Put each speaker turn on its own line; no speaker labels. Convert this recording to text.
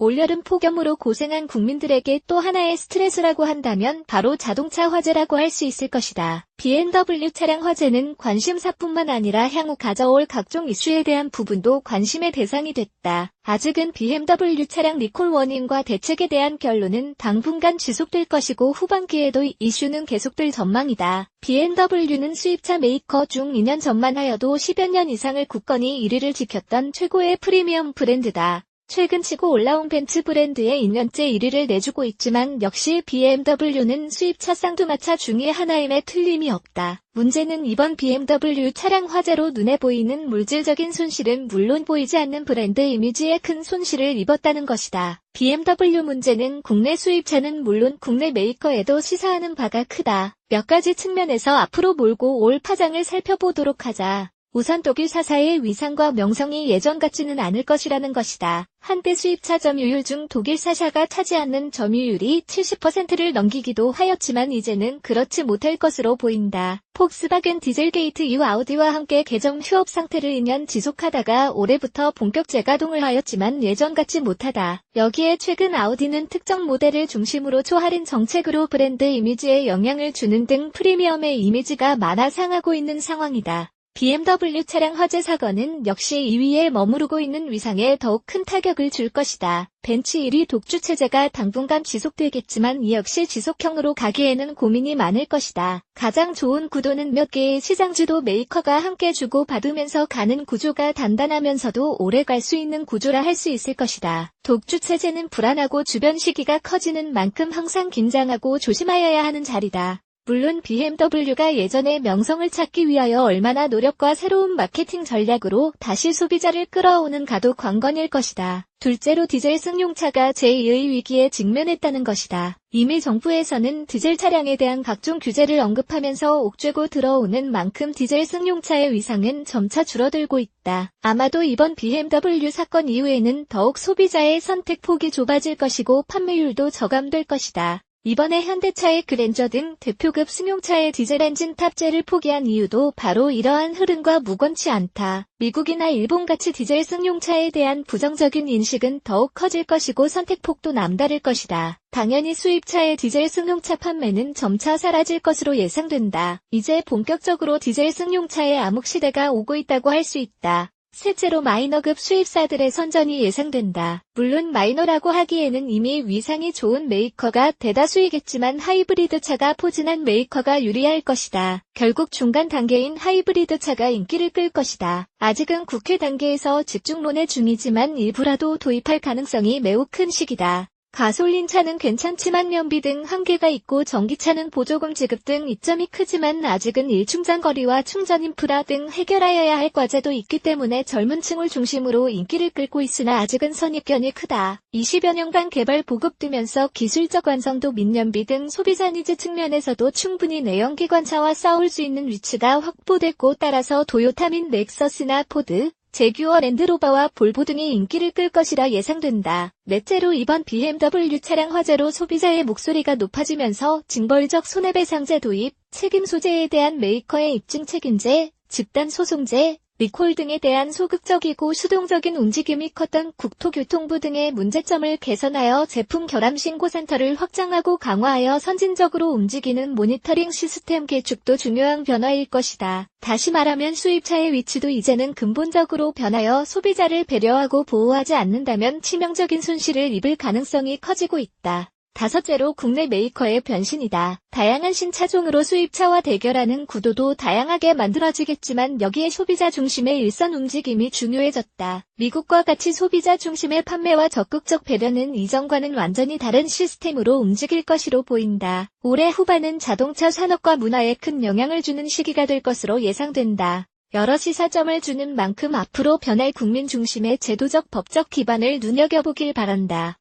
올여름 폭염으로 고생한 국민들에게 또 하나의 스트레스라고 한다면 바로 자동차 화재라고 할 수 있을 것이다. BMW 차량 화재는 관심사뿐만 아니라 향후 가져올 각종 이슈에 대한 부분도 관심의 대상이 됐다. 아직은 BMW 차량 리콜 원인과 대책에 대한 결론은 당분간 지속될 것이고 후반기에도 이슈는 계속될 전망이다. BMW는 수입차 메이커 중 2년 전만 하여도 10여 년 이상을 굳건히 1위를 지켰던 최고의 프리미엄 브랜드다. 최근 치고 올라온 벤츠 브랜드에 2년째 1위를 내주고 있지만 역시 BMW는 수입차 쌍두마차 중의 하나임에 틀림이 없다. 문제는 이번 BMW 차량 화재로 눈에 보이는 물질적인 손실은 물론 보이지 않는 브랜드 이미지에 큰 손실을 입었다는 것이다. BMW 문제는 국내 수입차는 물론 국내 메이커에도 시사하는 바가 크다. 몇 가지 측면에서 앞으로 몰고 올 파장을 살펴보도록 하자. 우선 독일사사의 위상과 명성이 예전 같지는 않을 것이라는 것이다. 한때 수입차 점유율 중 독일사사가 차지하는 점유율이 70%를 넘기기도 하였지만 이제는 그렇지 못할 것으로 보인다. 폭스바겐 디젤게이트 이후 아우디와 함께 계정 휴업 상태를 2년 지속하다가 올해부터 본격 재가동을 하였지만 예전 같지 못하다. 여기에 최근 아우디는 특정 모델을 중심으로 초할인 정책으로 브랜드 이미지에 영향을 주는 등 프리미엄의 이미지가 많아 상하고 있는 상황이다. BMW 차량 화재 사건은 역시 2위에 머무르고 있는 위상에 더욱 큰 타격을 줄 것이다. 벤츠 1위 독주 체제가 당분간 지속되겠지만 이 역시 지속형으로 가기에는 고민이 많을 것이다. 가장 좋은 구도는 몇 개의 시장주도 메이커가 함께 주고받으면서 가는 구조가 단단하면서도 오래 갈 수 있는 구조라 할 수 있을 것이다. 독주 체제는 불안하고 주변 시기가 커지는 만큼 항상 긴장하고 조심하여야 하는 자리다. 물론 BMW가 예전의 명성을 찾기 위하여 얼마나 노력과 새로운 마케팅 전략으로 다시 소비자를 끌어오는가도 관건일 것이다. 둘째로 디젤 승용차가 제2의 위기에 직면했다는 것이다. 이미 정부에서는 디젤 차량에 대한 각종 규제를 언급하면서 옥죄고 들어오는 만큼 디젤 승용차의 위상은 점차 줄어들고 있다. 아마도 이번 BMW 사건 이후에는 더욱 소비자의 선택 폭이 좁아질 것이고 판매율도 저감될 것이다. 이번에 현대차의 그랜저 등 대표급 승용차의 디젤 엔진 탑재를 포기한 이유도 바로 이러한 흐름과 무관치 않다. 미국이나 일본같이 디젤 승용차에 대한 부정적인 인식은 더욱 커질 것이고 선택폭도 남다를 것이다. 당연히 수입차의 디젤 승용차 판매는 점차 사라질 것으로 예상된다. 이제 본격적으로 디젤 승용차의 암흑시대가 오고 있다고 할 수 있다. 셋째로 마이너급 수입사들의 선전이 예상된다. 물론 마이너라고 하기에는 이미 위상이 좋은 메이커가 대다수이겠지만 하이브리드차가 포진한 메이커가 유리할 것이다. 결국 중간 단계인 하이브리드차가 인기를 끌 것이다. 아직은 국회 단계에서 집중론의 중이지만 일부라도 도입할 가능성이 매우 큰 시기다. 가솔린차는 괜찮지만 연비 등 한계가 있고 전기차는 보조금 지급 등 이점이 크지만 아직은 일충전 거리와 충전 인프라 등 해결하여야 할 과제도 있기 때문에 젊은 층을 중심으로 인기를 끌고 있으나 아직은 선입견이 크다. 20여 년간 개발 보급되면서 기술적 완성도 및 연비 등 소비자 니즈 측면에서도 충분히 내연기관차와 싸울 수 있는 위치가 확보됐고 따라서 토요타 및 넥서스나 포드, 제규어 랜드로버와 볼보 등이 인기를 끌 것이라 예상된다. 넷째로 이번 BMW 차량 화재로 소비자의 목소리가 높아지면서 징벌적 손해배상제 도입, 책임 소재에 대한 메이커의 입증 책임제, 집단 소송제, 리콜 등에 대한 소극적이고 수동적인 움직임이 컸던 국토교통부 등의 문제점을 개선하여 제품 결함 신고센터를 확장하고 강화하여 선진적으로 움직이는 모니터링 시스템 개축도 중요한 변화일 것이다. 다시 말하면 수입차의 위치도 이제는 근본적으로 변하여 소비자를 배려하고 보호하지 않는다면 치명적인 손실을 입을 가능성이 커지고 있다. 다섯째로 국내 메이커의 변신이다. 다양한 신차종으로 수입차와 대결하는 구도도 다양하게 만들어지겠지만 여기에 소비자 중심의 일선 움직임이 중요해졌다. 미국과 같이 소비자 중심의 판매와 적극적 배려는 이전과는 완전히 다른 시스템으로 움직일 것으로 보인다. 올해 후반은 자동차 산업과 문화에 큰 영향을 주는 시기가 될 것으로 예상된다. 여러 시사점을 주는 만큼 앞으로 변할 국민 중심의 제도적 법적 기반을 눈여겨보길 바란다.